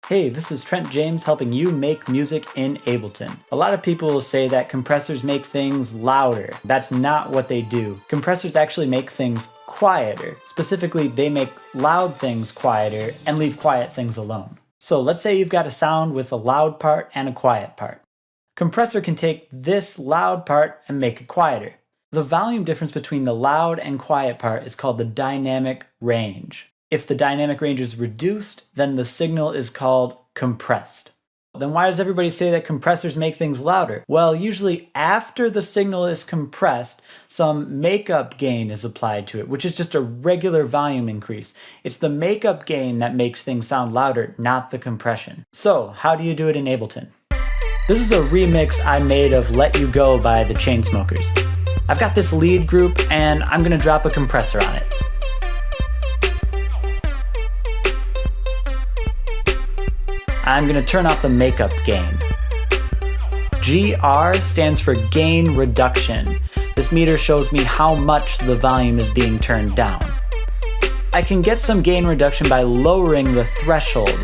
Hey, this is Trent James helping you make music in Ableton. A lot of people will say that compressors make things louder. That's not what they do. Compressors actually make things quieter. Specifically, they make loud things quieter and leave quiet things alone. So let's say you've got a sound with a loud part and a quiet part. Compressor can take this loud part and make it quieter. The volume difference between the loud and quiet part is called the dynamic range. If the dynamic range is reduced, then the signal is called compressed. Then why does everybody say that compressors make things louder? Well, usually after the signal is compressed, some makeup gain is applied to it, which is just a regular volume increase. It's the makeup gain that makes things sound louder, not the compression. So, how do you do it in Ableton? This is a remix I made of Let You Go by the Chainsmokers. I've got this lead group and I'm gonna drop a compressor on it. I'm going to turn off the makeup gain. GR stands for gain reduction. This meter shows me how much the volume is being turned down. I can get some gain reduction by lowering the threshold.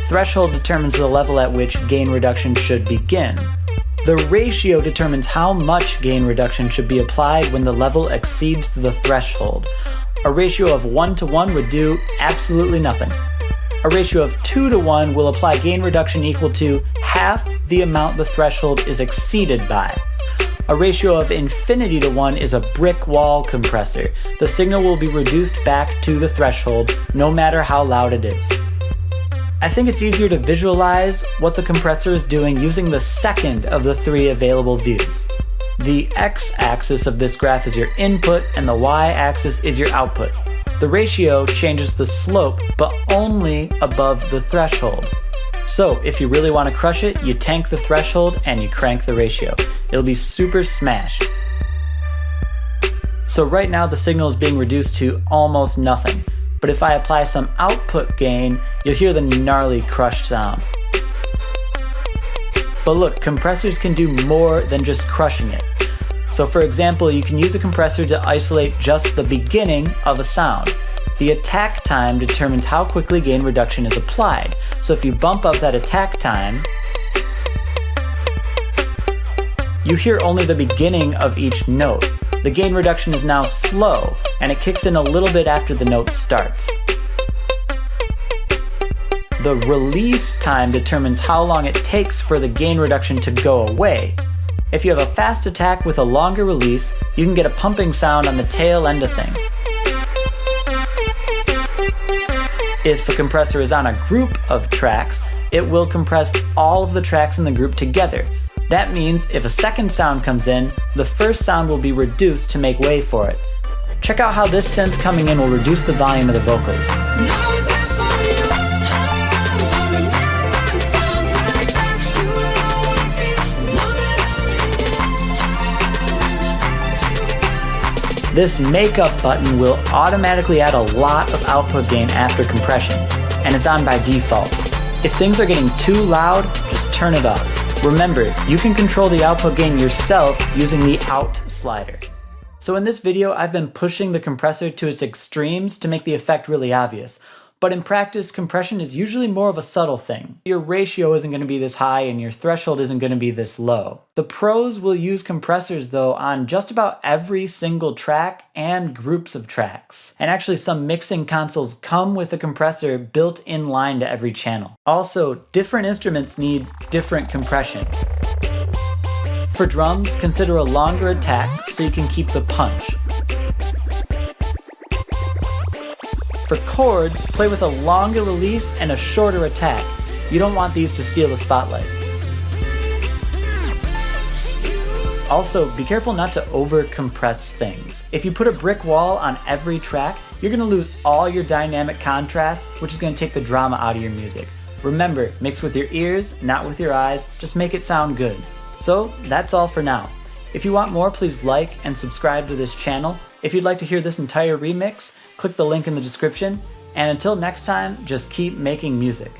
Threshold determines the level at which gain reduction should begin. The ratio determines how much gain reduction should be applied when the level exceeds the threshold. A ratio of 1:1 would do absolutely nothing. A ratio of 2:1 will apply gain reduction equal to half the amount the threshold is exceeded by. A ratio of infinity to 1 is a brick wall compressor. The signal will be reduced back to the threshold, no matter how loud it is. I think it's easier to visualize what the compressor is doing using the second of the three available views. The x-axis of this graph is your input and the y-axis is your output. The ratio changes the slope, but only above the threshold. So if you really want to crush it, you tank the threshold and you crank the ratio. It'll be super smash. So right now the signal is being reduced to almost nothing. But if I apply some output gain, you'll hear the gnarly crushed sound. But look, compressors can do more than just crushing it. So for example, you can use a compressor to isolate just the beginning of a sound. The attack time determines how quickly gain reduction is applied. So if you bump up that attack time, you hear only the beginning of each note. The gain reduction is now slow, and it kicks in a little bit after the note starts. The release time determines how long it takes for the gain reduction to go away. If you have a fast attack with a longer release, you can get a pumping sound on the tail end of things. If a compressor is on a group of tracks, it will compress all of the tracks in the group together. That means if a second sound comes in, the first sound will be reduced to make way for it. Check out how this synth coming in will reduce the volume of the vocals. This makeup button will automatically add a lot of output gain after compression, and it's on by default. If things are getting too loud, just turn it off. Remember, you can control the output gain yourself using the out slider. So in this video, I've been pushing the compressor to its extremes to make the effect really obvious. But in practice, compression is usually more of a subtle thing. Your ratio isn't going to be this high and your threshold isn't going to be this low. The pros will use compressors though on just about every single track and groups of tracks. And actually some mixing consoles come with a compressor built in line to every channel. Also, different instruments need different compression. For drums, consider a longer attack so you can keep the punch. For chords, play with a longer release and a shorter attack. You don't want these to steal the spotlight. Also, be careful not to over-compress things. If you put a brick wall on every track, you're going to lose all your dynamic contrast, which is going to take the drama out of your music. Remember, mix with your ears, not with your eyes. Just make it sound good. So, that's all for now. If you want more, please like and subscribe to this channel. If you'd like to hear this entire remix, click the link in the description. And until next time, just keep making music.